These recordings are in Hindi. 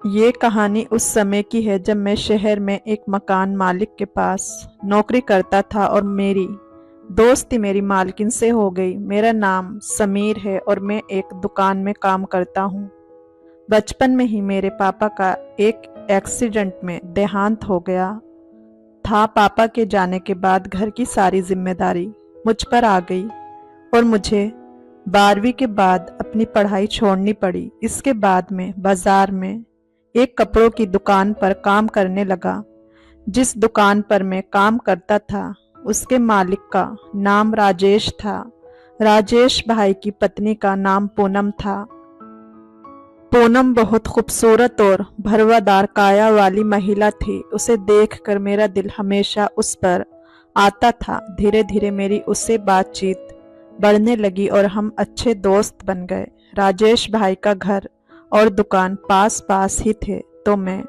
ये कहानी उस समय की है जब मैं शहर में एक मकान मालिक के पास नौकरी करता था और मेरी दोस्ती मेरी मालकिन से हो गई। मेरा नाम समीर है और मैं एक दुकान में काम करता हूँ। बचपन में ही मेरे पापा का एक एक्सीडेंट में देहांत हो गया था। पापा के जाने के बाद घर की सारी जिम्मेदारी मुझ पर आ गई और मुझे 12वीं के बाद अपनी पढ़ाई छोड़नी पड़ी। इसके बाद में बाजार में एक कपड़ों की दुकान पर काम करने लगा। जिस दुकान पर मैं काम करता था उसके मालिक का नाम राजेश था। राजेश भाई की पत्नी का नाम पूनम था। पूनम बहुत खूबसूरत और भरवादार काया वाली महिला थी। उसे देखकर मेरा दिल हमेशा उस पर आता था। धीरे धीरे मेरी उससे बातचीत बढ़ने लगी और हम अच्छे दोस्त बन गए। राजेश भाई का घर और दुकान पास पास ही थे, तो मैं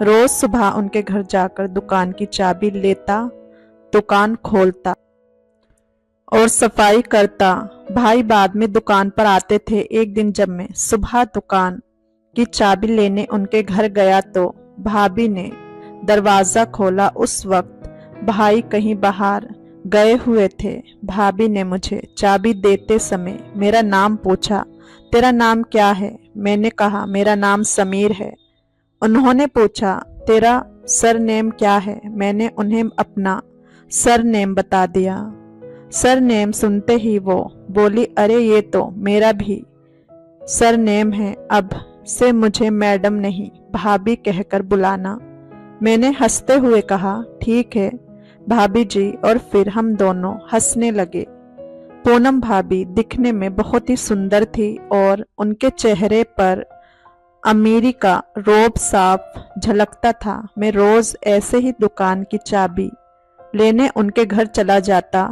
रोज सुबह उनके घर जाकर दुकान की चाबी लेता, दुकान खोलता और सफाई करता। भाई बाद में दुकान पर आते थे। एक दिन जब मैं सुबह दुकान की चाबी लेने उनके घर गया तो भाभी ने दरवाजा खोला। उस वक्त भाई कहीं बाहर गए हुए थे। भाभी ने मुझे चाबी देते समय मेरा नाम पूछा, तेरा नाम क्या है? मैंने कहा, मेरा नाम समीर है। उन्होंने पूछा, तेरा सरनेम क्या है? मैंने उन्हें अपना सरनेम बता दिया। सरनेम सुनते ही वो बोली, अरे ये तो मेरा भी सरनेम है, अब से मुझे मैडम नहीं भाभी कहकर बुलाना। मैंने हंसते हुए कहा, ठीक है भाभी जी, और फिर हम दोनों हंसने लगे। पूनम भाभी दिखने में बहुत ही सुंदर थी और उनके चेहरे पर अमीरी का रौब साफ झलकता था। मैं रोज ऐसे ही दुकान की चाबी लेने उनके घर चला जाता।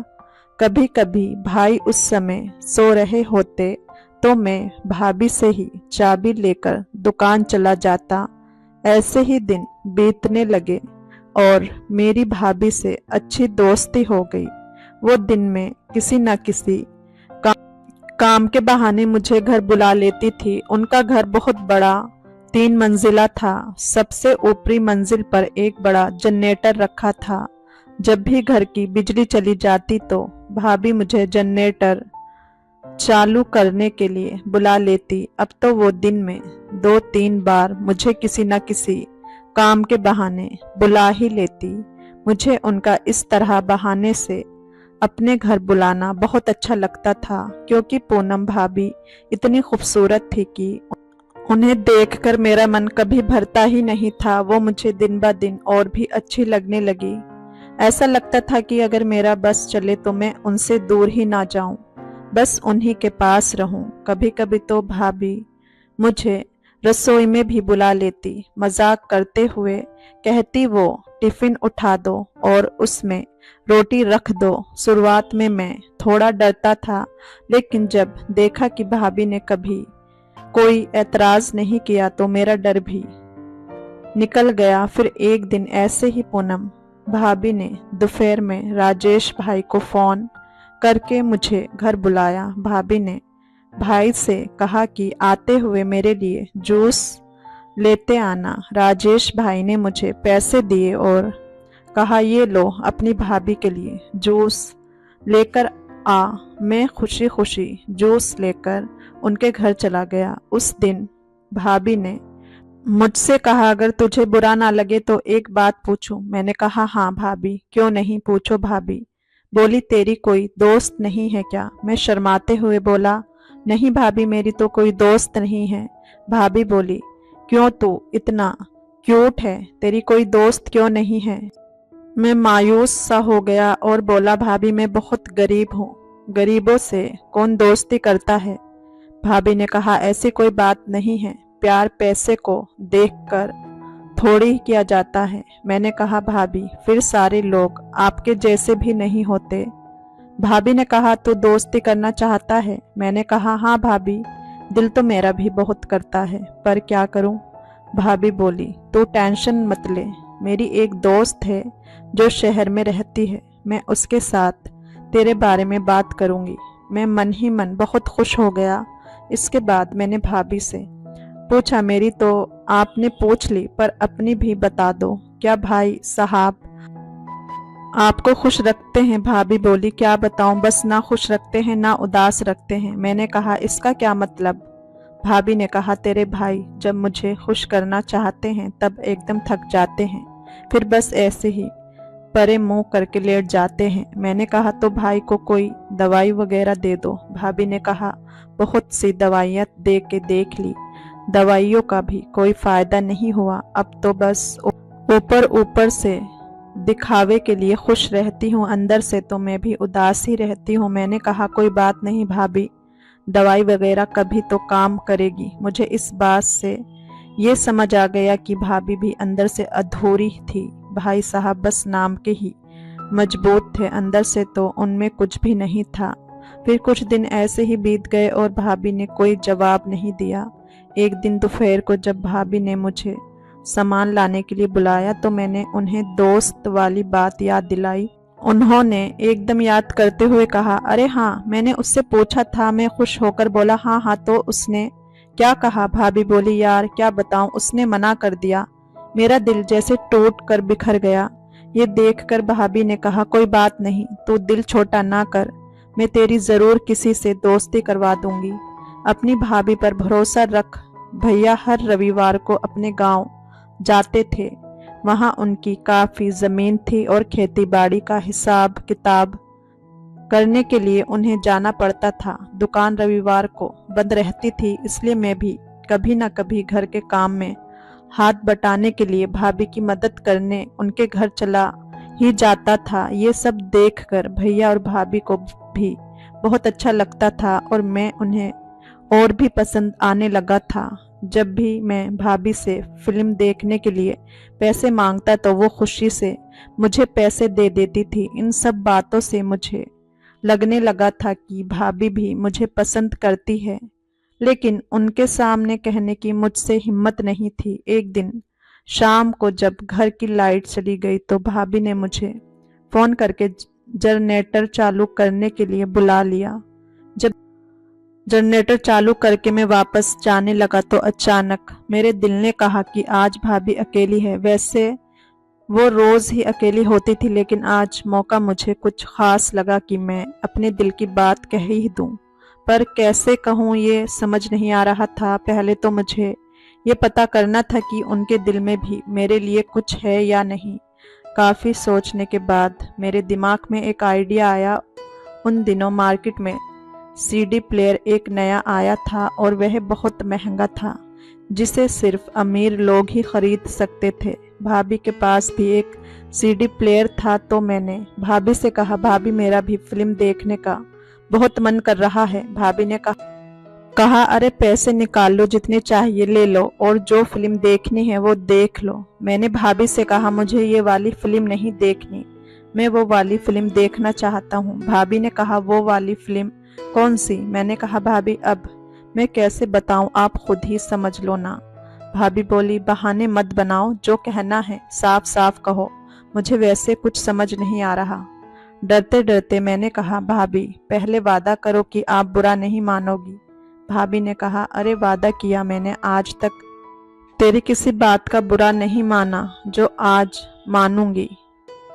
कभी कभी भाई उस समय सो रहे होते तो मैं भाभी से ही चाबी लेकर दुकान चला जाता। ऐसे ही दिन बीतने लगे और मेरी भाभी से अच्छी दोस्ती हो गई। वो दिन में किसी न किसी काम के बहाने मुझे घर बुला लेती थी। उनका घर बहुत बड़ा 3 मंजिला था। सबसे ऊपरी मंजिल पर एक बड़ा जनरेटर रखा था। जब भी घर की बिजली चली जाती तो भाभी मुझे जनरेटर चालू करने के लिए बुला लेती। अब तो वो दिन में 2-3 बार मुझे किसी न किसी काम के बहाने बुला ही लेती। मुझे उनका इस तरह बहाने से अपने घर बुलाना बहुत अच्छा लगता था, क्योंकि पूनम भाभी इतनी खूबसूरत थी कि उन्हें देखकर मेरा मन कभी भरता ही नहीं था। वो मुझे दिन ब दिन और भी अच्छी लगने लगी। ऐसा लगता था कि अगर मेरा बस चले तो मैं उनसे दूर ही ना जाऊं, बस उन्हीं के पास रहूं। कभी कभी तो भाभी मुझे रसोई में भी बुला लेती। मजाक करते हुए कहती, वो टिफिन उठा दो और उसमें रोटी रख दो। शुरुआत में मैं थोड़ा डरता था, लेकिन जब देखा कि भाभी ने कभी कोई ऐतराज नहीं किया तो मेरा डर भी निकल गया। फिर एक दिन ऐसे ही पूनम भाभी ने दोपहर में राजेश भाई को फोन करके मुझे घर बुलाया। भाभी ने भाई से कहा कि आते हुए मेरे लिए जूस लेते आना। राजेश भाई ने मुझे पैसे दिए और कहा, ये लो अपनी भाभी के लिए जूस लेकर आ। मैं खुशी खुशी जूस लेकर उनके घर चला गया। उस दिन भाभी ने मुझसे कहा, अगर तुझे बुरा ना लगे तो एक बात पूछूं। मैंने कहा, हाँ भाभी, क्यों नहीं, पूछो भाभी। बोली, तेरी कोई दोस्त नहीं है क्या? मैं शर्माते हुए बोला, नहीं भाभी, मेरी तो कोई दोस्त नहीं है। भाभी बोली, क्यों, तू इतना क्यूट है, तेरी कोई दोस्त क्यों नहीं है? मैं मायूस सा हो गया और बोला, भाभी मैं बहुत गरीब हूँ, गरीबों से कौन दोस्ती करता है? भाभी ने कहा, ऐसी कोई बात नहीं है, प्यार पैसे को देखकर थोड़ी ही किया जाता है। मैंने कहा, भाभी फिर सारे लोग आपके जैसे भी नहीं होते। भाभी ने कहा, तू दोस्ती करना चाहता है? मैंने कहा, हाँ भाभी, दिल तो मेरा भी बहुत करता है, पर क्या करूं? भाभी बोली, तू टेंशन मत ले, मेरी एक दोस्त है जो शहर में रहती है, मैं उसके साथ तेरे बारे में बात करूंगी। मैं मन ही मन बहुत खुश हो गया। इसके बाद मैंने भाभी से पूछा, मेरी तो आपने पूछ ली, पर अपनी भी बता दो। क्या भाई साहब आपको खुश रखते हैं? भाभी बोली, क्या बताऊं, बस ना खुश रखते हैं ना उदास रखते हैं। मैंने कहा, इसका क्या मतलब? भाभी ने कहा, तेरे भाई जब मुझे खुश करना चाहते हैं तब एकदम थक जाते हैं, फिर बस ऐसे ही परे मुंह करके लेट जाते हैं। मैंने कहा, तो भाई को कोई दवाई वगैरह दे दो। भाभी ने कहा, बहुत सी दवाइयाँ दे के देख ली, दवाइयों का भी कोई फायदा नहीं हुआ। अब तो बस ऊपर ऊपर से दिखावे के लिए खुश रहती हूँ, अंदर से तो मैं भी उदास ही रहती हूँ। मैंने कहा, कोई बात नहीं भाभी, दवाई वगैरह कभी तो काम करेगी। मुझे इस बात से ये समझ आ गया कि भाभी भी अंदर से अधूरी थी। भाई साहब बस नाम के ही मजबूत थे, अंदर से तो उनमें कुछ भी नहीं था। फिर कुछ दिन ऐसे ही बीत गए और भाभी ने कोई जवाब नहीं दिया। एक दिन दोपहर को जब भाभी ने मुझे सामान लाने के लिए बुलाया तो मैंने उन्हें दोस्त वाली बात याद दिलाई। उन्होंने एकदम याद करते हुए कहा, अरे हाँ, मैंने उससे पूछा था। मैं खुश होकर बोला, हाँ हाँ, तो उसने क्या कहा? भाभी बोली, यार क्या बताऊं, उसने मना कर दिया। मेरा दिल जैसे टूट कर बिखर गया। ये देखकर भाभी ने कहा, कोई बात नहीं, तू दिल छोटा ना कर, मैं तेरी जरूर किसी से दोस्ती करवा दूंगी। अपनी भाभी पर भरोसा रख। भैया हर रविवार को अपने गांव जाते थे, वहां उनकी काफी जमीन थी और खेती बाड़ी का हिसाब किताब करने के लिए उन्हें जाना पड़ता था। दुकान रविवार को बंद रहती थी, इसलिए मैं भी कभी न कभी घर के काम में हाथ बटाने के लिए भाभी की मदद करने उनके घर चला ही जाता था। ये सब देखकर भैया और भाभी को भी बहुत अच्छा लगता था और मैं उन्हें और भी पसंद आने लगा था। जब भी मैं भाभी से फिल्म देखने के लिए पैसे मांगता तो वो खुशी से मुझे पैसे दे देती थी। इन सब बातों से मुझे लगने लगा था कि भाभी भी मुझे पसंद करती है, लेकिन उनके सामने कहने की मुझसे हिम्मत नहीं थी। एक दिन शाम को जब घर की लाइट चली गई तो भाभी ने मुझे फोन करके जनरेटर चालू करने के लिए बुला लिया। जब जनरेटर चालू करके मैं वापस जाने लगा तो अचानक मेरे दिल ने कहा कि आज भाभी अकेली है। वैसे वो रोज ही अकेली होती थी, लेकिन आज मौका मुझे कुछ खास लगा कि मैं अपने दिल की बात कह ही दूं। पर कैसे कहूं ये समझ नहीं आ रहा था। पहले तो मुझे ये पता करना था कि उनके दिल में भी मेरे लिए कुछ है या नहीं। काफी सोचने के बाद मेरे दिमाग में एक आइडिया आया। उन दिनों मार्केट में सीडी प्लेयर एक नया आया था और वह बहुत महंगा था, जिसे सिर्फ अमीर लोग ही खरीद सकते थे। भाभी के पास भी एक सीडी प्लेयर था, तो मैंने भाभी से कहा, भाभी मेरा भी फिल्म देखने का बहुत मन कर रहा है। भाभी ने कहा, अरे पैसे निकाल लो, जितने चाहिए ले लो और जो फिल्म देखनी है वो देख लो। मैंने भाभी से कहा, मुझे ये वाली फिल्म नहीं देखनी, मैं वो वाली फिल्म देखना चाहता हूँ। भाभी ने कहा, वो वाली फिल्म कौन सी? मैंने कहा, भाभी अब मैं कैसे बताऊं, आप खुद ही समझ लो ना। भाभी बोली, बहाने मत बनाओ, जो कहना है साफ साफ कहो, मुझे वैसे कुछ समझ नहीं आ रहा। डरते डरते मैंने कहा, भाभी पहले वादा करो कि आप बुरा नहीं मानोगी। भाभी ने कहा, अरे वादा किया मैंने, आज तक तेरी किसी बात का बुरा नहीं माना जो आज मानूंगी।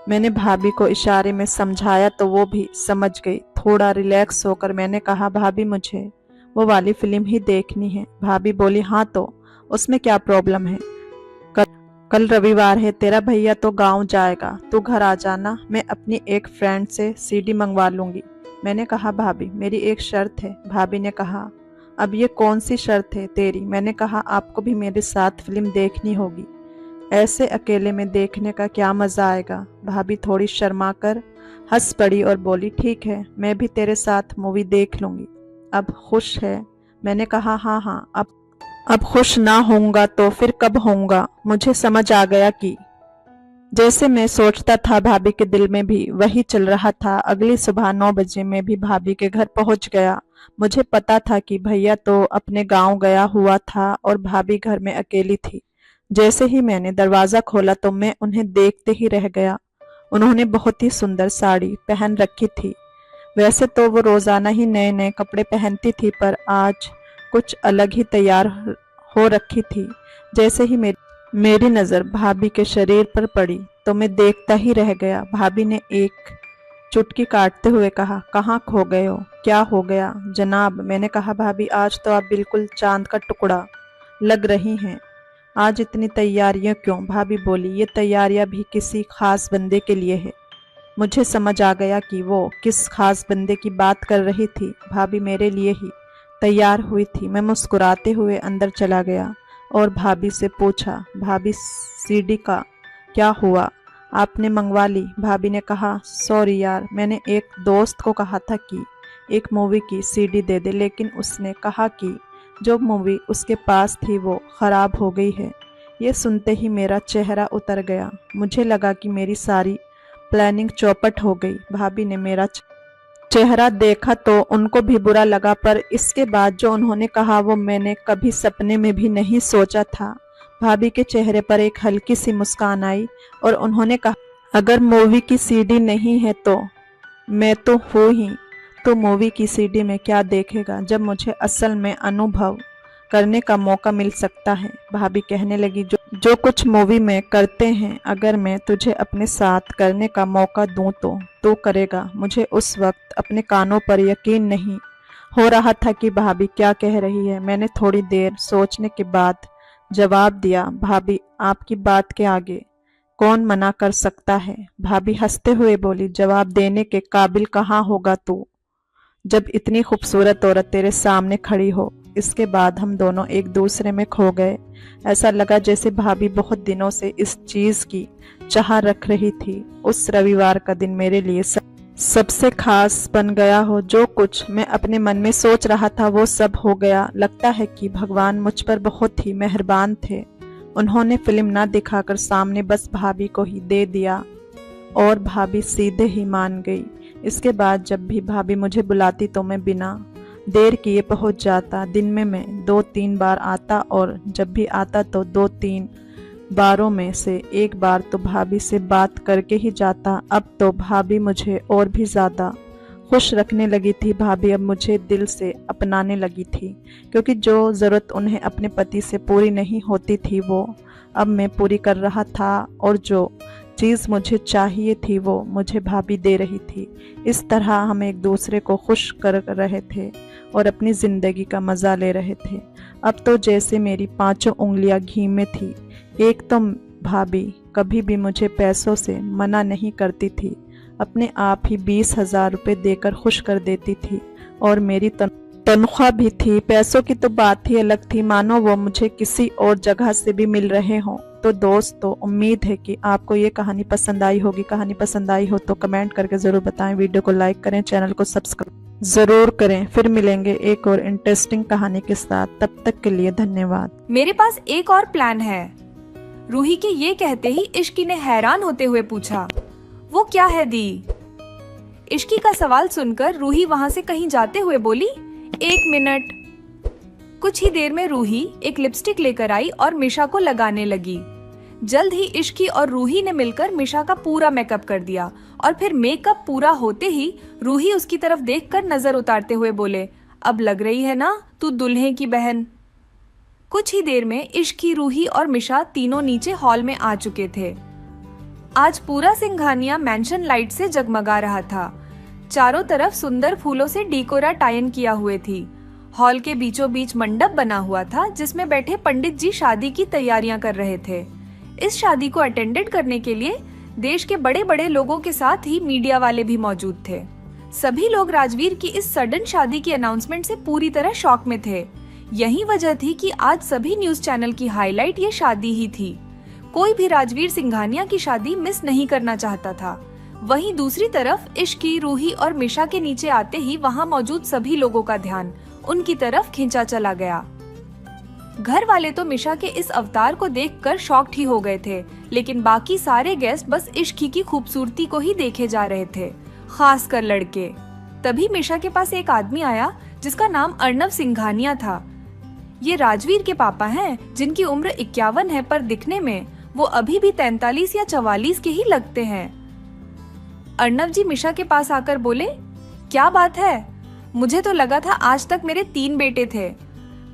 मैंने भाभी को इशारे में समझाया तो वो भी समझ गई। थोड़ा रिलैक्स होकर मैंने कहा, भाभी मुझे वो वाली फिल्म ही देखनी है। भाभी बोली, हाँ तो उसमें क्या प्रॉब्लम है? कल रविवार है, तेरा भैया तो गांव जाएगा, तू घर आ जाना, मैं अपनी एक फ्रेंड से सीडी मंगवा लूंगी। मैंने कहा, भाभी मेरी एक शर्त है। भाभी ने कहा, अब ये कौन सी शर्त है तेरी? मैंने कहा, आपको भी मेरे साथ फिल्म देखनी होगी, ऐसे अकेले में देखने का क्या मजा आएगा। भाभी थोड़ी शर्मा कर हंस पड़ी और बोली, ठीक है, मैं भी तेरे साथ मूवी देख लूंगी। अब खुश है? मैंने कहा, हाँ हाँ, अब खुश ना होऊंगा तो फिर कब होऊंगा? मुझे समझ आ गया कि जैसे मैं सोचता था भाभी के दिल में भी वही चल रहा था। अगली सुबह 9 बजे मैं भी भाभी के घर पहुंच गया। मुझे पता था कि भैया तो अपने गांव गया हुआ था और भाभी घर में अकेली थी। जैसे ही मैंने दरवाजा खोला तो मैं उन्हें देखते ही रह गया। उन्होंने बहुत ही सुंदर साड़ी पहन रखी थी। वैसे तो वो रोजाना ही नए नए कपड़े पहनती थी, पर आज कुछ अलग ही तैयार हो रखी थी। जैसे ही मेरी नज़र भाभी के शरीर पर पड़ी तो मैं देखता ही रह गया। भाभी ने एक चुटकी काटते हुए कहा, कहाँ खो गए हो, क्या हो गया जनाब? मैंने कहा, भाभी आज तो आप बिल्कुल चांद का टुकड़ा लग रही हैं। आज इतनी तैयारियां क्यों? भाभी बोली, ये तैयारियां भी किसी खास बंदे के लिए है। मुझे समझ आ गया कि वो किस खास बंदे की बात कर रही थी। भाभी मेरे लिए ही तैयार हुई थी। मैं मुस्कुराते हुए अंदर चला गया और भाभी से पूछा, भाभी सीडी का क्या हुआ, आपने मंगवा ली? भाभी ने कहा, सॉरी यार, मैंने एक दोस्त को कहा था कि एक मूवी की सीडी दे दे, लेकिन उसने कहा कि जो मूवी उसके पास थी वो ख़राब हो गई है। ये सुनते ही मेरा चेहरा उतर गया। मुझे लगा कि मेरी सारी प्लानिंग चौपट हो गई। भाभी ने मेरा चेहरा देखा तो उनको भी बुरा लगा, पर इसके बाद जो उन्होंने कहा वो मैंने कभी सपने में भी नहीं सोचा था। भाभी के चेहरे पर एक हल्की सी मुस्कान आई और उन्होंने कहा, अगर मूवी की सीडी नहीं है तो मैं तो हूँ ही, तो मूवी की सीडी में क्या देखेगा जब मुझे असल में अनुभव करने का मौका मिल सकता है। भाभी कहने लगी, जो कुछ मूवी में करते हैं, अगर मैं तुझे अपने साथ करने का मौका दूं तो तू करेगा। मुझे उस वक्त अपने कानों पर यकीन नहीं हो रहा था कि भाभी क्या कह रही है। मैंने थोड़ी देर सोचने के बाद जवाब दिया, भाभी आपकी बात के आगे कौन मना कर सकता है? भाभी हंसते हुए बोली, जवाब देने के काबिल कहाँ होगा तू, जब इतनी खूबसूरत औरत तेरे सामने खड़ी हो। इसके बाद हम दोनों एक दूसरे में खो गए। ऐसा लगा जैसे भाभी बहुत दिनों से इस चीज की चाह रख रही थी। उस रविवार का दिन मेरे लिए सबसे खास बन गया हो। जो कुछ मैं अपने मन में सोच रहा था वो सब हो गया। लगता है कि भगवान मुझ पर बहुत ही मेहरबान थे। उन्होंने फिल्म ना दिखाकर सामने बस भाभी को ही दे दिया और भाभी सीधे ही मान गई। इसके बाद जब भी भाभी मुझे बुलाती तो मैं बिना देर किए पहुंच जाता। दिन में मैं 2-3 बार आता और जब भी आता तो 2-3 बारों में से एक बार तो भाभी से बात करके ही जाता। अब तो भाभी मुझे और भी ज़्यादा खुश रखने लगी थी। भाभी अब मुझे दिल से अपनाने लगी थी, क्योंकि जो ज़रूरत उन्हें अपने पति से पूरी नहीं होती थी वो अब मैं पूरी कर रहा था, और जो चीज़ मुझे चाहिए थी वो मुझे भाभी दे रही थी। इस तरह हम एक दूसरे को खुश कर रहे थे और अपनी ज़िंदगी का मज़ा ले रहे थे। अब तो जैसे मेरी 5 उंगलियां घी में थी। एक तो भाभी कभी भी मुझे पैसों से मना नहीं करती थी, अपने आप ही 20,000 रुपये देकर खुश कर देती थी, और मेरी तनख्वाह भी थी। पैसों की तो बात ही अलग थी, मानो वो मुझे किसी और जगह से भी मिल रहे हों। तो दोस्तों, उम्मीद है कि आपको ये कहानी पसंद आई होगी। कहानी पसंद आई हो तो कमेंट करके ज़रूर बताएं, वीडियो को लाइक करें, चैनल को सब्सक्राइब ज़रूर करें। फिर मिलेंगे एक और इंटरेस्टिंग कहानी के साथ। तब तक के लिए धन्यवाद। मेरे पास एक और प्लान है। रूही के ये कहते ही इश्की ने हैरान होते हुए पूछा, वो क्या है दी? इश्की का सवाल सुनकर रूही वहाँ से कहीं जाते हुए बोली, 1 मिनट। कुछ ही देर में रूही एक लिपस्टिक लेकर आई और मिशा को लगाने लगी। जल्द ही इश्की और रूही ने मिलकर मिशा का पूरा मेकअप कर दिया, और फिर मेकअप पूरा होते ही रूही उसकी तरफ देखकर नजर उतारते हुए बोले, अब लग रही है ना तू दुल्हे की बहन। कुछ ही देर में इश्की, रूही और मिशा तीनों नीचे हॉल में आ चुके थे। आज पूरा सिंघानिया मैंशन लाइट से जगमगा रहा था। चारों तरफ सुंदर फूलों से डेकोरा टाइन किया हुए थी। हॉल के बीचों बीच मंडप बना हुआ था, जिसमें बैठे पंडित जी शादी की तैयारियां कर रहे थे। इस शादी को अटेंडेड करने के लिए देश के बड़े बड़े लोगों के साथ ही मीडिया वाले भी मौजूद थे। सभी लोग राजवीर की इस सडन शादी की अनाउंसमेंट से पूरी तरह शॉक में थे। यही वजह थी कि आज सभी न्यूज चैनल की हाईलाइट ये शादी ही थी। कोई भी राजवीर सिंघानिया की शादी मिस नहीं करना चाहता था। वहीं दूसरी तरफ इश्की, रूही और मिशा के नीचे आते ही वहां मौजूद सभी लोगों का ध्यान उनकी तरफ खींचा चला गया। घर वाले तो मिशा के इस अवतार को देखकर शॉक्ड ही हो गए थे, लेकिन बाकी सारे गेस्ट बस इश्की की खूबसूरती को ही देखे जा रहे थे, खासकर लड़के। तभी मिशा के पास एक आदमी आया जिसका नाम अर्नव सिंघानिया था। ये राजवीर के पापा हैं, जिनकी उम्र 51 है, पर दिखने में वो अभी भी 43 या 44 के ही लगते हैं। अर्नव जी मिशा के पास आकर बोले, क्या बात है, मुझे तो लगा था आज तक मेरे 3 बेटे थे,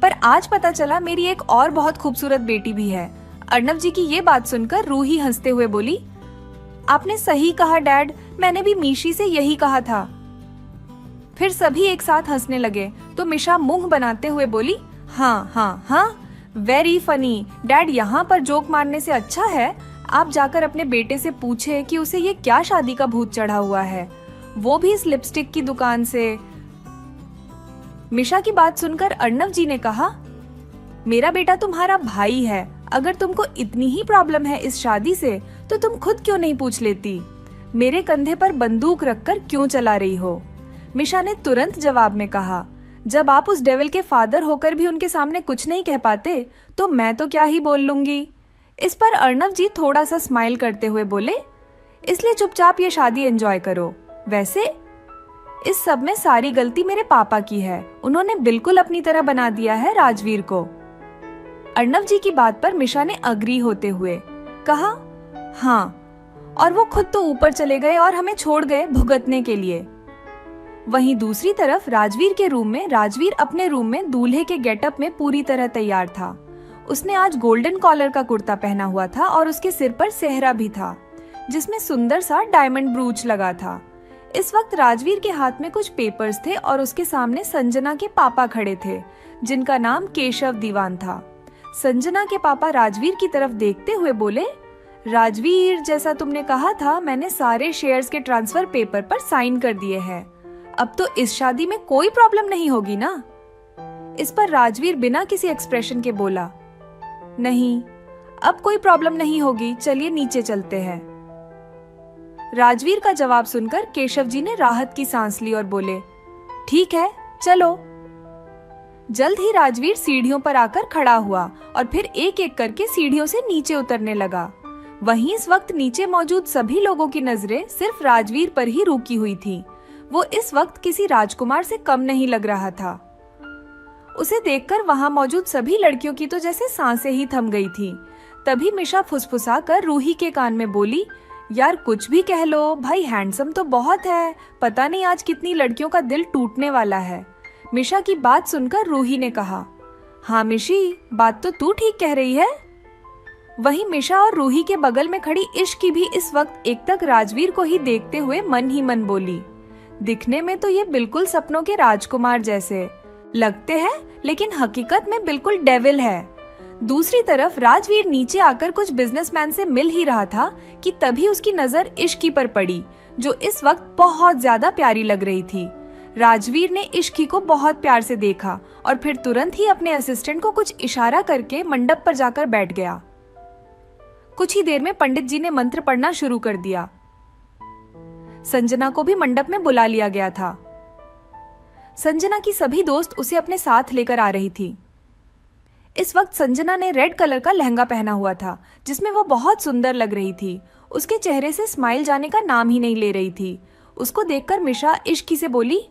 पर आज पता चला मेरी एक और बहुत खूबसूरत बेटी भी है। अर्णव जी की ये बात सुनकर रूही हंसते हुए बोली, आपने सही कहा डैड, मैंने भी मीशी से यही कहा था। फिर सभी एक साथ हंसने लगे तो मिशा मुंह बनाते हुए बोली, हाँ हाँ हाँ, वेरी फनी डैड, यहाँ पर जोक मारने से अच्छा है आप जाकर अपने बेटे से पूछे कि उसे ये क्या शादी का भूत चढ़ा हुआ है, वो भी इस लिपस्टिक की दुकान से। मिशा की बात सुनकर अर्णव जी ने कहा, मेरा बेटा तुम्हारा भाई है, अगर तुमको इतनी ही प्रॉब्लम है इस शादी से तो तुम खुद क्यों नहीं पूछ लेती? मेरे कंधे पर बंदूक रखकर क्यों चला रही हो? मिशा ने तुरंत जवाब में कहा, जब आप उस डेविल के फादर होकर भी उनके सामने कुछ नहीं कह पाते तो मैं तो क्या ही बोल लूंगी। इस पर अर्णव जी थोड़ा सा स्माइल करते हुए बोले, इसलिए चुपचाप ये शादी एंजॉय करो। वैसे इस सब में सारी गलती मेरे पापा की है, उन्होंने बिल्कुल अपनी तरह बना दिया है राजवीर को। अर्णव जी की बात पर मिशा ने अग्री होते हुए कहा, हाँ, और वो खुद तो ऊपर चले गए और हमें छोड़ गए भुगतने के लिए। वहीं दूसरी तरफ राजवीर के रूम में राजवीर अपने रूम में दूल्हे के गेटअप में पूरी तरह तैयार था। उसने आज गोल्डन कॉलर का कुर्ता पहना हुआ था और उसके सिर पर सेहरा भी था जिसमें सुंदर सा डायमंड ब्रूच लगा था। इस वक्त राजवीर के हाथ में कुछ पेपर्स थे और उसके सामने संजना के पापा खड़े थे जिनका नाम केशव दीवान था। संजना के पापा राजवीर की तरफ देखते हुए बोले, राजवीर, जैसा तुमने कहा था मैंने सारे शेयर्स के ट्रांसफर पेपर पर साइन कर दिए हैं, अब तो इस शादी में कोई प्रॉब्लम नहीं होगी ना? इस पर राजवीर बिना किसी एक्सप्रेशन के बोला, नहीं, अब कोई प्रॉब्लम नहीं होगी, चलिए नीचे चलते हैं। राजवीर का जवाब सुनकर केशव जी ने राहत की सांस ली और बोले, ठीक है चलो। जल्द ही राजवीर सीढ़ियों पर आकर खड़ा हुआ और फिर एक एक करके सीढ़ियों से नीचे उतरने लगा। वहीं इस वक्त नीचे मौजूद सभी लोगों की नजरें सिर्फ राजवीर पर ही रुकी हुई थी। वो इस वक्त किसी राजकुमार से कम नहीं लग रहा था। उसे देखकर वहां मौजूद सभी लड़कियों की तो जैसे सांसें ही थम गई थी। तभी मिशा फुसफुसा कर रूही के कान में बोली, यार कुछ भी कह लो, भाई हैंडसम तो बहुत है, पता नहीं आज कितनी लड़कियों का दिल टूटने वाला है। मिशा की बात सुनकर रूही ने कहा, हाँ मिशी, बात तो तू ठीक कह रही है। वहीं मिशा और रूही के बगल में खड़ी इश्की भी इस वक्त एकटक राजवीर को ही देखते हुए मन ही मन बोली, दिखने में तो ये बिल्कुल सपनों के राजकुमार जैसे लगते हैं, लेकिन हकीकत में बिल्कुल डेविल है। दूसरी तरफ राजवीर नीचे आकर कुछ बिजनेसमैन से मिल ही रहा था कि तभी उसकी नजर इश्की पर पड़ी जो इस वक्त बहुत ज्यादा प्यारी लग रही थी। राजवीर ने इश्की को बहुत प्यार से देखा और फिर तुरंत ही अपने असिस्टेंट को कुछ इशारा करके मंडप पर जाकर बैठ गया। कुछ ही देर में पंडित जी ने मंत्र पढ़ना शुरू कर दिया। संजना को भी मंडप में बुला लिया गया था। संजना की सभी दोस्त उसे अपने साथ लेकर आ रही थी। इस वक्त संजना ने रेड कलर का लहंगा पहना हुआ था जिसमें वो बहुत सुंदर लग रही थी। उसके चेहरे से स्माइल जाने का नाम ही नहीं ले रही थी। उसको देखकर मिशा इश्की से बोली,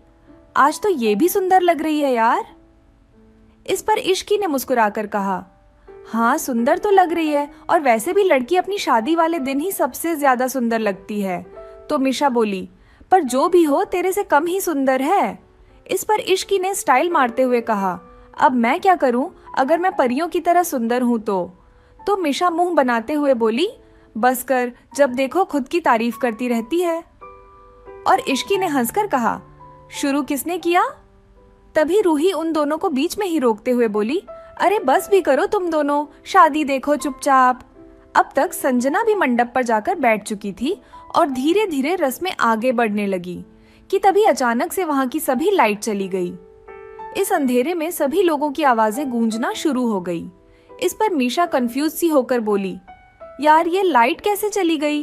आज तो ये भी सुंदर लग रही है यार। इस पर इश्की ने मुस्कुराकर कहा, हाँ सुंदर तो लग रही है, और वैसे भी लड़की अपनी शादी वाले दिन ही सबसे ज्यादा सुंदर लगती है। तो मिशा बोली, पर जो भी हो तेरे से कम ही सुंदर है। इस पर इश्की ने स्टाइल मारते हुए कहा, अब मैं क्या करूं, अगर मैं परियों की तरह सुंदर हूं तो मिशा मुंह बनाते हुए बोली, बस कर, जब देखो खुद की तारीफ करती रहती है। और इश्की ने हंसकर कहा, शुरू किसने किया? तभी रूही उन दोनों को बीच में ही रोकते हुए बोली, अरे बस भी करो तुम दोनों, शादी देखो चुपचाप। अब तक संजना भी मंडप पर जाकर बैठ चुकी थी और धीरे धीरे रस्में आगे बढ़ने लगी कि तभी अचानक से वहां की सभी लाइट चली गई। इस अंधेरे में सभी लोगों की आवाजें गूंजना शुरू हो गई। इस पर मीशा कंफ्यूज सी होकर बोली, यार ये लाइट कैसे चली गई?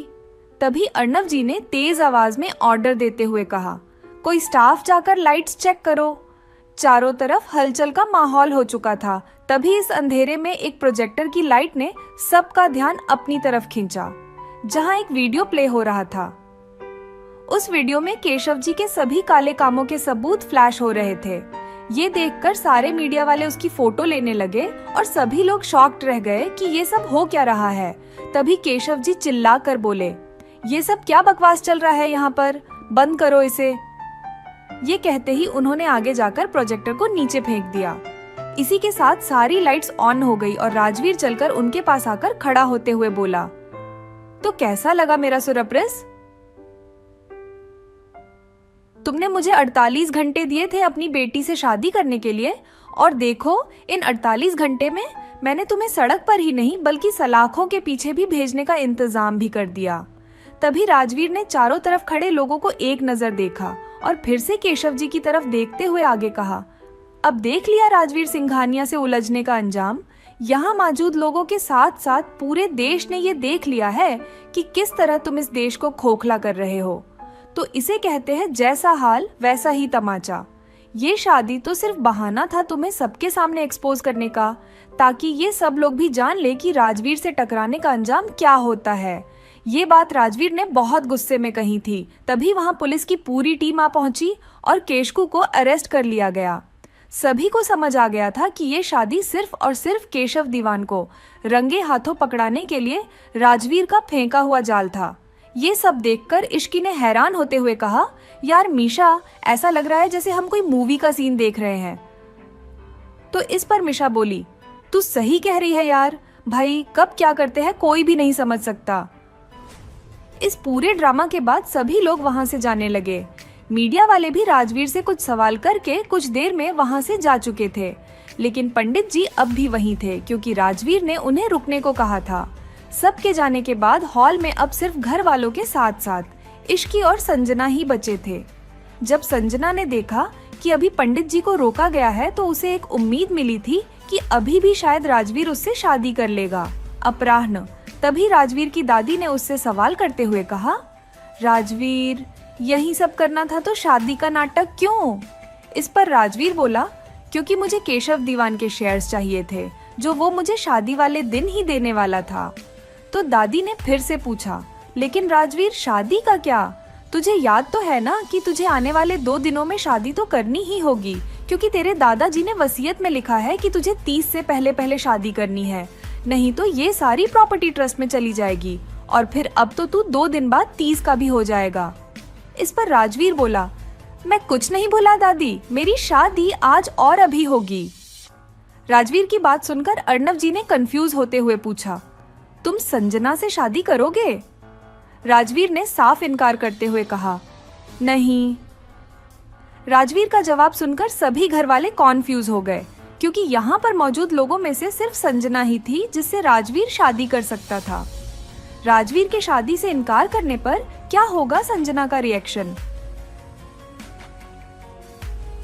तभी अर्णव जी ने तेज आवाज में ऑर्डर देते हुए कहा, कोई स्टाफ जाकर लाइट्स चेक करो। चारों तरफ हलचल का माहौल हो चुका था। तभी इस अंधेरे में एक प्रोजेक्टर की लाइट ने सबका ध्यान अपनी तरफ खींचा जहां एक वीडियो प्ले हो रहा था। उस वीडियो में केशव जी के सभी काले कामों के सबूत फ्लैश हो रहे थे। ये देखकर सारे मीडिया वाले उसकी फोटो लेने लगे और सभी लोग शॉक्ड रह गए कि ये सब हो क्या रहा है। तभी केशव जी चिल्ला कर बोले, ये सब क्या बकवास चल रहा है यहाँ पर, बंद करो इसे। ये कहते ही उन्होंने आगे जाकर प्रोजेक्टर को नीचे फेंक दिया। इसी के साथ सारी लाइट्स ऑन हो गई और राजवीर चलकर उनके पास आकर खड़ा होते हुए बोला, तो कैसा लगा मेरा सरप्राइज? तुमने मुझे 48 घंटे दिए थे अपनी बेटी से शादी करने के लिए, और देखो इन 48 घंटे में मैंने तुम्हें सड़क पर ही नहीं बल्कि सलाखों के पीछे भी भेजने का इंतजाम भी कर दिया। तभी राजवीर ने चारों तरफ खड़े लोगों को एक नजर देखा और फिर से केशव जी की तरफ देखते हुए आगे कहा, अब देख लिया राजवीर सिंघानिया से उलझने का अंजाम। यहाँ मौजूद लोगों के साथ साथ पूरे देश ने ये देख लिया है कि किस तरह तुम इस देश को खोखला कर रहे हो। तो इसे कहते हैं जैसा हाल वैसा ही तमाचा। ये शादी तो सिर्फ बहाना था तुम्हें सबके सामने एक्सपोज करने का, ताकि ये सब लोग भी जान ले कि राजवीर से टकराने का अंजाम क्या होता है। ये बात राजवीर ने बहुत गुस्से में कही थी। तभी वहां पुलिस की पूरी टीम आ पहुंची और केशकू को अरेस्ट कर लिया गया। सभी को समझ आ गया था कि ये शादी सिर्फ और सिर्फ केशव दीवान को रंगे हाथों पकड़ाने के लिए राजवीर का फेंका हुआ जाल था। ये सब देखकर इश्की ने हैरान होते हुए कहा, यार मीशा, ऐसा लग रहा है जैसे हम कोई मूवी का सीन देख रहे हैं। तो इस पर मीशा बोली, तू सही कह रही है यार, भाई कब क्या करते हैं कोई भी नहीं समझ सकता। इस पूरे ड्रामा के बाद सभी लोग वहां से जाने लगे। मीडिया वाले भी राजवीर से कुछ सवाल करके कुछ देर में वहां से जा चुके थे, लेकिन पंडित जी अब भी वहीं थे क्योंकि राजवीर ने उन्हें रुकने को कहा था। सबके जाने के बाद हॉल में अब सिर्फ घर वालों के साथ साथ इश्की और संजना ही बचे थे। जब संजना ने देखा कि अभी पंडित जी को रोका गया है तो उसे एक उम्मीद मिली थी कि अभी भी शायद राजवीर उससे शादी कर लेगा। अपराह्न, तभी राजवीर की दादी ने उससे सवाल करते हुए कहा, राजवीर, यही सब करना था तो शादी का नाटक क्यों? इस पर राजवीर बोला, क्योंकि मुझे केशव दीवान के शेयर्स चाहिए थे जो वो मुझे शादी वाले दिन ही देने वाला था। तो दादी ने फिर से पूछा, लेकिन राजवीर शादी का क्या? तुझे याद तो है ना कि तुझे आने वाले 2 दिनों में शादी तो करनी ही होगी, क्योंकि तेरे दादाजी ने वसीयत में लिखा है कि तुझे 30 से पहले शादी करनी है, नहीं तो ये सारी प्रॉपर्टी ट्रस्ट में चली जाएगी और फिर अब तो तू 2 दिन बाद 30 का भी हो जाएगा। इस पर राजवीर बोला, मैं कुछ नहीं भूला दादी, मेरी शादी आज और अभी होगी। राजवीर की बात सुनकर अर्णव जी ने कंफ्यूज होते हुए पूछा, तुम संजना से शादी करोगे? राजवीर ने साफ इनकार करते हुए कहा, नहीं। राजवीर का जवाब सुनकर सभी घर वाले कॉन्फ्यूज हो गए, क्योंकि यहाँ पर मौजूद लोगों में से सिर्फ संजना ही थी जिससे राजवीर शादी कर सकता था। राजवीर के शादी से इनकार करने पर क्या होगा संजना का रिएक्शन?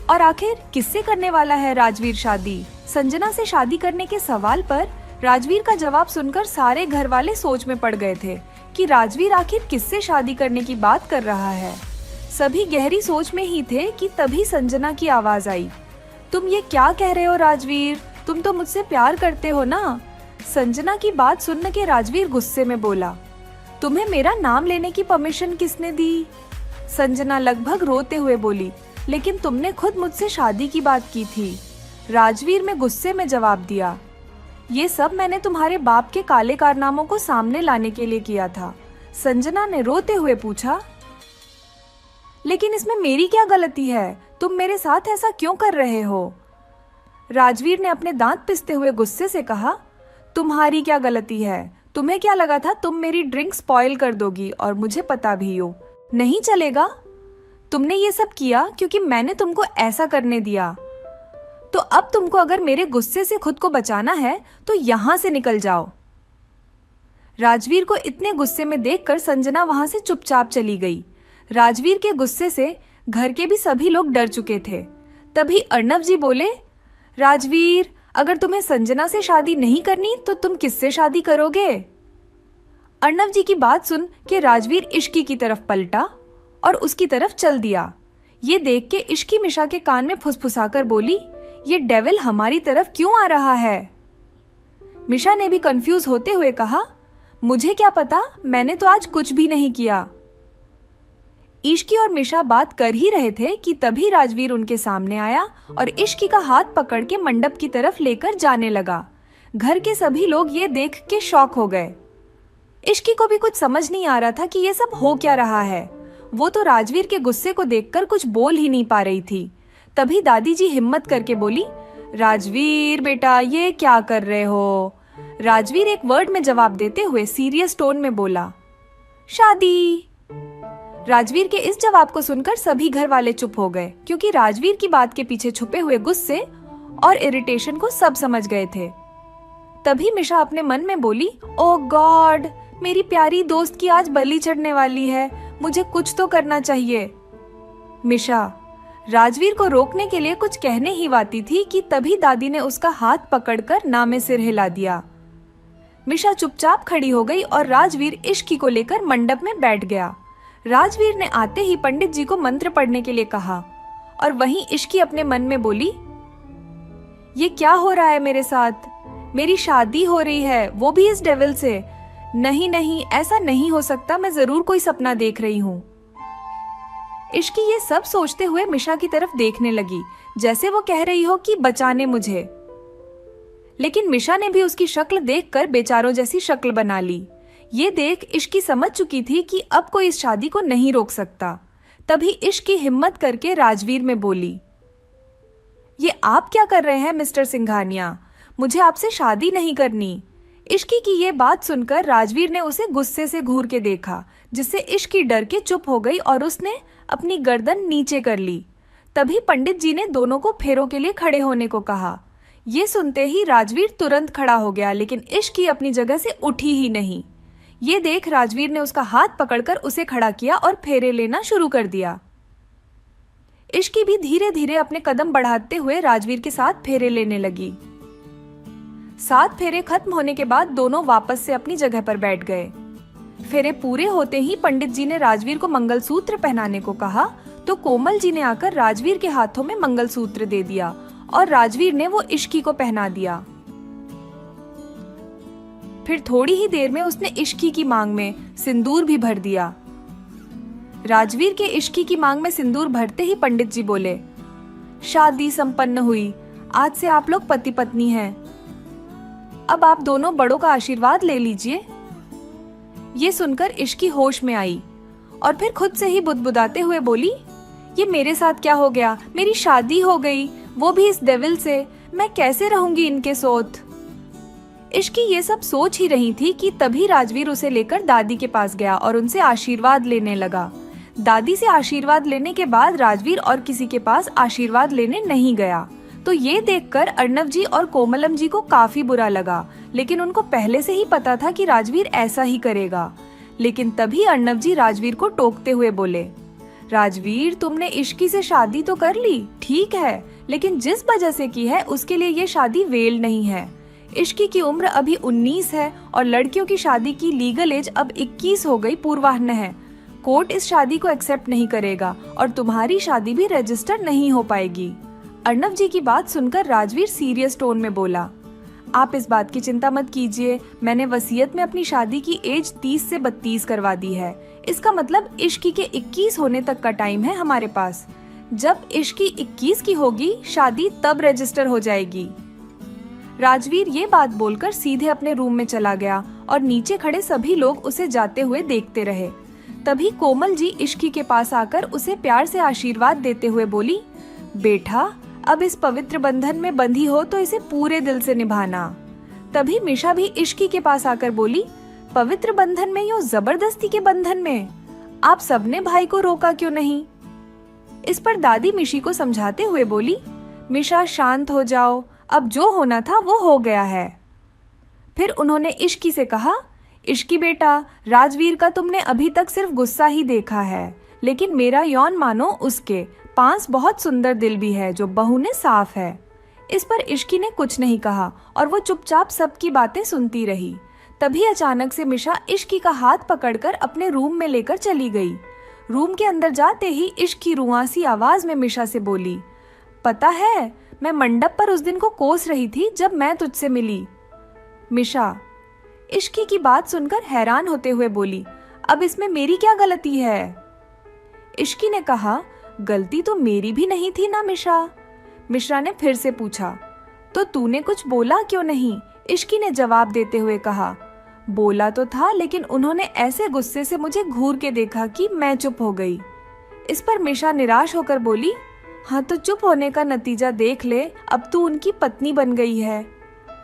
और आखिर किससे करने वाला है राजवीर शादी? संजना से शादी करने के सवाल पर राजवीर का जवाब सुनकर सारे घर वाले सोच में पड़ गए थे कि राजवीर आखिर किससे शादी करने की बात कर रहा है। सभी गहरी सोच में ही थे कि तभी संजना की आवाज आई, तुम ये क्या कह रहे हो राजवीर? तुम तो मुझसे प्यार करते हो ना? संजना की बात सुनने के राजवीर गुस्से में बोला, तुम्हें मेरा नाम लेने की परमिशन किसने दी? संजना लगभग रोते हुए बोली, लेकिन तुमने खुद मुझसे शादी की बात की थी। राजवीर में गुस्से में जवाब दिया, ये सब मैंने तुम्हारे बाप के काले कारनामों को सामने लाने के लिए किया था। संजना ने रोते हुए पूछा, लेकिन इसमें मेरी क्या गलती है? तुम मेरे साथ ऐसा क्यों कर रहे हो? राजवीर ने अपने दांत पिसते हुए गुस्से से कहा, तुम्हारी क्या गलती है? तुम्हें क्या लगा था तुम मेरी ड्रिंक स्पॉइल कर दोगी, और मुझे पता भी हो। नहीं चलेगा। तुमने ये सब किया क्योंकि मैंने तुमको ऐसा करने दिया। तो अब तुमको अगर मेरे गुस्से से खुद को बचाना है तो यहाँ से निकल जाओ। राजवीर को इतने गुस्से में देखकर संजना वहां से चुपचाप चली गई। राजवीर के गुस्से से घर के भी सभी लोग डर चुके थे। तभी अर्णव जी बोले, राजवीर, अगर तुम्हें संजना से शादी नहीं करनी तो तुम किससे शादी करोगे? अर्णव जी की बात सुन के राजवीर इश्की की तरफ पलटा और उसकी तरफ चल दिया। ये देख के इश्की मिशा के कान में फुसफुसाकर बोली, ये डेविल हमारी तरफ क्यों आ रहा है? मिशा ने भी कंफ्यूज होते हुए कहा, मुझे क्या पता, मैंने तो आज कुछ भी नहीं किया। इश्की और मिशा बात कर ही रहे थे कि तभी राजवीर उनके सामने आया और इश्की का हाथ पकड़ के मंडप की तरफ लेकर जाने लगा। घर के सभी लोग ये देख के शॉक हो गए। इश्की को भी कुछ समझ नहीं आ रहा था कि ये सब हो क्या रहा है। वो तो राजवीर के गुस्से को देखकर कुछ बोल ही नहीं पा रही थी। तभी दादी जी हिम्मत करके बोली, राजवीर बेटा, ये क्या कर रहे हो? राजवीर एक वर्ड में जवाब देते हुए सीरियस टोन में बोला, शादी। राजवीर के इस जवाब को सुनकर सभी घर वाले चुप हो गए, क्योंकि राजवीर की बात के पीछे छुपे हुए गुस्से और इरिटेशन को सब समझ गए थे। तभी मिशा अपने मन में बोली, ओ गॉड, मेरी प्यारी दोस्त की आज बलि चढ़ने वाली है, मुझे कुछ तो करना चाहिए। मिशा राजवीर को रोकने के लिए कुछ कहने ही वाती थी कि तभी दादी ने उसका हाथ पकड़कर नामे सिर हिला दिया। मिशा चुपचाप खड़ी हो गई और राजवीर इश्की को लेकर मंडप में बैठ गया। राजवीर ने आते ही पंडित जी को मंत्र पढ़ने के लिए कहा और वहीं इश्की अपने मन में बोली, ये क्या हो रहा है मेरे साथ? मेरी शादी हो रही है, वो भी इस डेविल से। नहीं नहीं, ऐसा नहीं हो सकता, मैं जरूर कोई सपना देख रही हूँ। इश्की ये सब सोचते हुए मिशा की तरफ देखने लगी, जैसे वो कह रही हो कि बचाने मुझे। लेकिन मिशा ने भी उसकी शक्ल देखकर बेचारों जैसी शक्ल बना ली। ये देख इश्की समझ चुकी थी कि अब कोई इस शादी को नहीं रोक सकता। तभी इश्की हिम्मत करके राजवीर में बोली, ये आप क्या कर रहे हैं मिस्टर सिंघानिया? मुझे आपसे शादी नहीं करनी। इश्की की ये बात सुनकर राजवीर ने उसे गुस्से से घूर के देखा, जिससे इश्की डर के चुप हो गई और उसने अपनी गर्दन नीचे कर ली। तभी पंडित जी ने दोनों को फेरों के लिए खड़े होने को कहा। ये सुनते ही राजवीर तुरंत खड़ा हो गया, लेकिन इश्की अपनी जगह से उठी ही नहीं। ये देख राजवीर ने उसका हाथ पकड़कर उसे खड़ा किया और फेरे लेना शुरू कर दिया। इश्की भी धीरे धीरे अपने कदम बढ़ाते हुए राजवीर के साथ फेरे लेने लगी। 7 फेरे खत्म होने के बाद दोनों वापस से अपनी जगह पर बैठ गए। फेरे पूरे होते ही पंडित जी ने राजवीर को मंगलसूत्र पहनाने को कहा, तो कोमल जी ने आकर राजवीर के हाथों में मंगलसूत्र दे दिया और राजवीर ने वो इश्की को पहना दिया। फिर थोड़ी ही देर में उसने इश्की की मांग में सिंदूर भी भर दिया। राजवीर के इश्की की मांग में सिंदूर भरते ही पंडित जी बोले, शादी संपन्न हुई, आज से आप लोग पति पत्नी हैं। अब आप दोनों बड़ों का आशीर्वाद ले लीजिए। ये सुनकर इश्की होश में आई और फिर खुद से ही बुदबुदाते हुए बोली, ये मेरे साथ क्या हो गया? मेरी शादी हो गई, वो भी इस डेविल से। मैं कैसे रहूंगी इनके सोथ? इश्की ये सब सोच ही रही थी कि तभी राजवीर उसे लेकर दादी के पास गया और उनसे आशीर्वाद लेने लगा। दादी से आशीर्वाद लेने के बाद राजवीर और किसी के पास आशीर्वाद लेने नहीं गया। तो ये देखकर अर्णव जी और कोमलम जी को काफी बुरा लगा, लेकिन उनको पहले से ही पता था कि राजवीर ऐसा ही करेगा। लेकिन तभी अर्णव जी राजवीर को टोकते हुए बोले, राजवीर, तुमने इश्की से शादी तो कर ली, ठीक है, लेकिन जिस वजह से की है उसके लिए ये शादी वेल नहीं है। इश्की की उम्र अभी 19 है और लड़कियों की शादी की लीगल एज अब 21 हो गई, पूर्वाह्न है। कोर्ट इस शादी को एक्सेप्ट नहीं करेगा और तुम्हारी शादी भी रजिस्टर नहीं हो पाएगी। अर्णव जी की बात सुनकर राजवीर सीरियस टोन में बोला, आप इस बात की चिंता मत कीजिए, मैंने वसीयत में अपनी शादी की एज 30 से 32 करवा दी है। इसका मतलब इश्की के 21 होने तक का टाइम है हमारे पास। जब इश्की 21 की होगी, शादी तब रजिस्टर हो जाएगी। राजवीर ये बात बोलकर सीधे अपने रूम में चला गया और नीचे खड़े सभी लोग उसे जाते हुए देखते रहे। तभी कोमल जी इश्की के पास आकर उसे प्यार से आशीर्वाद देते हुए बोली, बेटा, अब इस पवित्र बंधन में बंधी हो तो इसे पूरे दिल से निभाना। तभी मिशा भी इश्की के पास आकर बोली, पवित्र बंधन में, यूं जबरदस्ती के बंधन में आप सबने भाई को रोका क्यों नहीं? इस पर दादी मिशी को समझाते हुए बोली, मिशा शांत हो जाओ, अब जो होना था वो हो गया है। फिर उन्होंने इश्की से कहा, इश्की बेटा, राजवीर का तुमने अभी तक सिर्फ गुस्सा ही देखा है, लेकिन मेरा यौन मानो उसके पास बहुत सुंदर दिल भी है जो बहू ने साफ है। इस पर इश्की ने कुछ नहीं कहा और वो चुपचाप सबकी बातें सुनती रही। तभी अचानक से मिशा इश्की का हाथ पकड़कर अपने रूम में लेकर चली गई। रूम के अंदर जाते ही इश्की रुआसी आवाज में मिशा से बोली, पता है, मैं मंडप पर उस दिन को कोस रही थी जब मैं तुझसे मिली। मिशा इश्की की बात सुनकर हैरान होते हुए बोली, अब इसमें मेरी क्या गलती है? इश्की ने कहा, गलती तो मेरी भी नहीं थी ना मिशा। मिश्रा ने फिर से पूछा, तो तूने कुछ बोला क्यों नहीं? इश्की ने जवाब देते हुए कहा, बोला तो था, लेकिन उन्होंने ऐसे गुस्से से मुझे घूर के देखा कि मैं चुप हो गई। इस पर मिशा निराश होकर बोली, हाँ तो चुप होने का नतीजा देख ले, अब तू उनकी पत्नी बन गई है।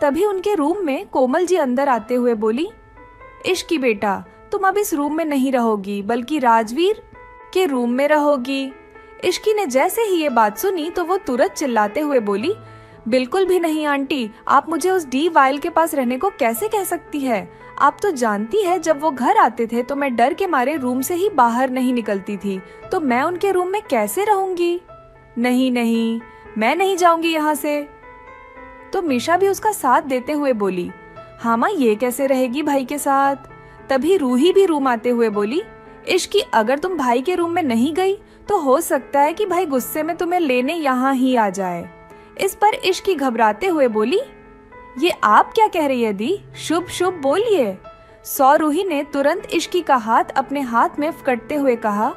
तभी उनके रूम में कोमल जी अंदर आते हुए बोली, इश्की बेटा, तुम अब इस रूम में नहीं रहोगी बल्कि राजवीर के रूम में रहोगी। इश्की ने जैसे ही ये बात सुनी तो वो तुरंत चिल्लाते हुए बोली, बिल्कुल भी नहीं आंटी, आप मुझे उस डी वाइल के पास रहने को कैसे कह सकती है। आप तो जानती है जब वो घर आते थे तो मैं डर के मारे रूम से ही बाहर नहीं निकलती थी, तो मैं उनके रूम में कैसे रहूंगी। नहीं नहीं, मैं नहीं जाऊंगी यहाँ से। तो मीशा भी उसका साथ देते हुए बोली, हाँ माँ, ये कैसे रहेगी भाई के साथ। तभी रूही भी रूम आते हुए बोली, इश्की, अगर तुम भाई के रूम में नहीं गई तो हो सकता है कि भाई गुस्से में तुम्हें लेने यहाँ ही आ जाए। इस पर इश्की घबराते हुए बोली, ये आप क्या कह रही है दी, शुभ शुभ बोलिए। सौ रूही ने तुरंत इश्की का हाथ अपने हाथ में पकड़ते हुए कहा,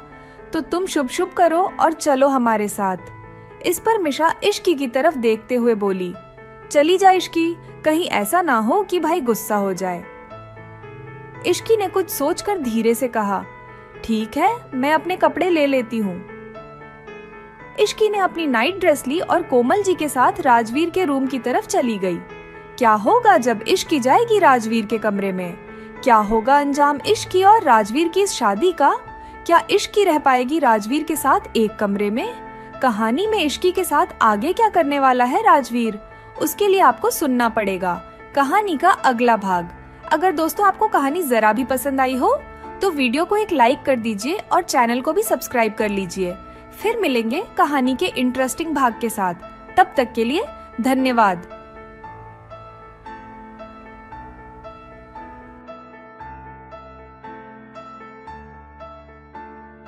तो तुम शुभ शुभ करो और चलो हमारे साथ। इस पर मिशा इश्की की तरफ देखते हुए बोली, चली जा इश्की, कहीं ऐसा ना हो कि भाई गुस्सा हो जाए। इश्की ने कुछ सोचकर धीरे से कहा, ठीक है, मैं अपने कपड़े ले लेती हूँ। इश्की ने अपनी नाइट ड्रेस ली और कोमल जी के साथ राजवीर के रूम की तरफ चली गई। क्या होगा जब इश्की जाएगी राजवीर के कमरे में? क्या होगा अंजाम इश्की और राजवीर की इस शादी का? क्या इश्की रह पाएगी राजवीर के साथ एक कमरे में? कहानी में इश्की के साथ आगे क्या करने वाला है राजवीर, उसके लिए आपको सुनना पड़ेगा कहानी का अगला भाग। अगर दोस्तों आपको कहानी जरा भी पसंद आई हो तो वीडियो को एक लाइक कर दीजिए और चैनल को भी सब्सक्राइब कर लीजिए। फिर मिलेंगे कहानी के इंटरेस्टिंग भाग के साथ। तब तक के लिए धन्यवाद।